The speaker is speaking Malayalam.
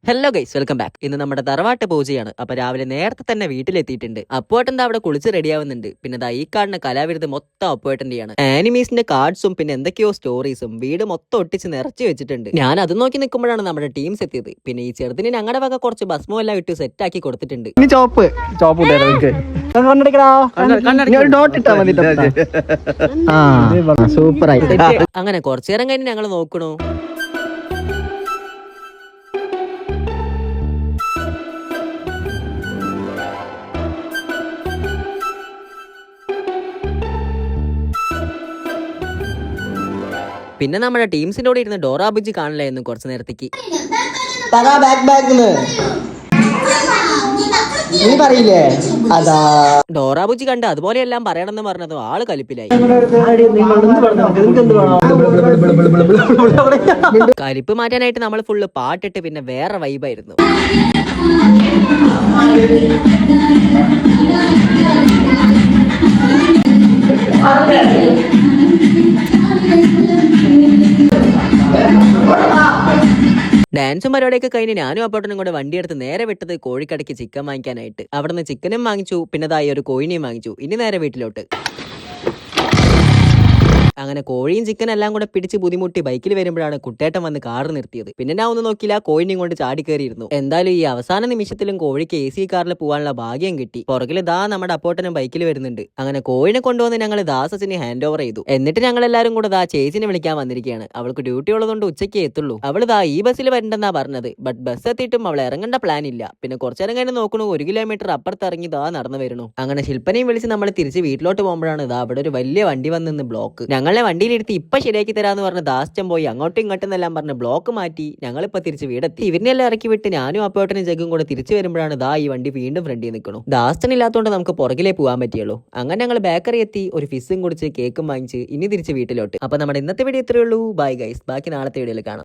Hello guys, welcome back. ഇന്ന് നമ്മുടെ തറവാട്ട് പൂജയാണ്. അപ്പൊ രാവിലെ നേരത്തെ തന്നെ വീട്ടിലെത്തിയിട്ടുണ്ട്. അപ്പോട്ടന്റെ അവിടെ കുളിച്ച് റെഡിയാവുന്നുണ്ട്. പിന്നെ ദാ ഈ കാണുന്ന കലാവിരുദ്ധ മൊത്തം അപ്പോട്ടന്റെയാണ്. ആനിമീസിന്റെ കാർഡ്സും പിന്നെ എന്തൊക്കെയോ സ്റ്റോറീസും വീട് മൊത്തം ഒട്ടിച്ച് നിറച്ചു വെച്ചിട്ടുണ്ട്. ഞാൻ അത് നോക്കി നിൽക്കുമ്പോഴാണ് നമ്മുടെ ടീംസ് എത്തിയത്. പിന്നെ ഈ ചെറുതിന് ഞങ്ങളുടെ വക കുറച്ച് ഭസ്മം എല്ലാം ഇട്ട് സെറ്റ് ആക്കി കൊടുത്തിട്ടുണ്ട്. സൂപ്പറായി. അങ്ങനെ കുറച്ചു നേരം കഴിഞ്ഞ് ഞങ്ങൾ നോക്കണു. പിന്നെ നമ്മുടെ ടീംസിന്റെ കൂടെ ഇരുന്ന് ഡോറ ബുജ്ജി കാണില്ലായിരുന്നു കുറച്ചു നേരത്തേക്ക്. ഡോറ ബുജ്ജി കണ്ട് അതുപോലെ എല്ലാം പറയണമെന്ന് പറഞ്ഞത് ആള് കലിപ്പിലായി. കലിപ്പ് മാറ്റാനായിട്ട് നമ്മൾ ഫുള്ള് പാട്ടിട്ട് പിന്നെ വേറെ വൈബായിരുന്നു. ഡാൻസും പരിപാടിയൊക്കെ കഴിഞ്ഞ് ഞാനും അപ്പോട്ടനും കൂടെ വണ്ടിയെടുത്ത് നേരെ വിട്ടത് കോഴിക്കടയ്ക്ക് ചിക്കൻ വാങ്ങിക്കാനായിട്ട്. അവിടെ നിന്ന് ചിക്കനും വാങ്ങിച്ചു, പിന്നെ തായി ഒരു കോഴിനെയും വാങ്ങിച്ചു. ഇനി നേരെ വീട്ടിലോട്ട്. അങ്ങനെ കോഴിയും ചിക്കൻ എല്ലാം കൂടെ പിടിച്ച് ബുദ്ധിമുട്ടി ബൈക്കിൽ വരുമ്പോഴാണ് കുട്ടേട്ടൻ വന്ന് കാർ നിർത്തിയത്. പിന്നെ ഞാൻ ഒന്നും നോക്കിയില്ല, കോഴിനെയും കൊണ്ട് ചാടി കയറിയിരുന്നു. എന്തായാലും ഈ അവസാന നിമിഷത്തിലും കോഴിക്ക് AC കാറിൽ പോകാനുള്ള ഭാഗ്യം കിട്ടി. പുറകിൽ ദാ നമ്മുടെ അപ്പോട്ടനും ബൈക്കിൽ വരുന്നുണ്ട്. അങ്ങനെ കോഴിനെ കൊണ്ടുവന്ന് ഞങ്ങൾ ദാസച്ചിന് ഹാൻഡ് ഓവർ ചെയ്തു. എന്നിട്ട് ഞങ്ങൾ എല്ലാവരും കൂടെ ദാ ചേച്ചിനെ വിളിക്കാൻ വന്നിരിക്കുകയാണ്. അവൾക്ക് ഡ്യൂട്ടി ഉള്ളതുകൊണ്ട് ഉച്ചയ്ക്ക് എത്തുള്ളൂ. അവള് ദാ ഈ ബസ്സിൽ വരണ്ടെന്നാ പറഞ്ഞത്. ബട്ട് ബസ് എത്തിയിട്ടും അവൾ ഇറങ്ങേണ്ട പ്ലാൻ ഇല്ല. പിന്നെ കുറച്ചേരം കഴിഞ്ഞ് നോക്കണു, 1 കിലോമീറ്റർ അപ്പുറത്ത് ഇറങ്ങി ദാ നടന്നു വരുന്നു. അങ്ങനെ ശില്പനെയും വിളിച്ച് നമ്മൾ തിരിച്ച് വീട്ടിലോട്ട് പോകുമ്പോഴാണ് ദാ അവിടെ ഒരു വലിയ വണ്ടി വന്ന് ബ്ലോക്ക്. ഞങ്ങളെ വണ്ടിയിലിരുത്തി ഇപ്പൊ ശരിയാക്കി തരാന്ന് പറഞ്ഞ് ദാസ്യം പോയി അങ്ങോട്ടും ഇങ്ങോട്ടും എല്ലാം പറഞ്ഞ് ബ്ലോക്ക് മാറ്റി ഞങ്ങളിപ്പോ തിരിച്ച് വീടെത്തി. ഇവരിനെല്ലാം ഇറക്കി വിട്ട് ഞാനും അപ്പോട്ടനും ജഗ്ഗും കൂടെ തിരിച്ചു വരുമ്പോഴാണ് ദാ ഈ വണ്ടി വീണ്ടും ഫ്രണ്ടിൽ നിൽക്കണു. ദാസ്തൻ ഇല്ലാത്തതുകൊണ്ട് നമുക്ക് പുറകിലേ പോകാൻ പറ്റിയുള്ളൂ. അങ്ങനെ ഞങ്ങൾ ബേക്കറി എത്തി, ഒരു ഫിസും കുടിച്ച് കേക്കും വാങ്ങിച്ച് ഇനി തിരിച്ച് വീട്ടിലോട്ട്. അപ്പൊ നമ്മുടെ ഇന്നത്തെ വീഡിയോ ഇത്രയേ ഉള്ളൂ. ബൈ ഗൈസ്, ബാക്കി നാളത്തെ വീഡിയോയിൽ കാണാം.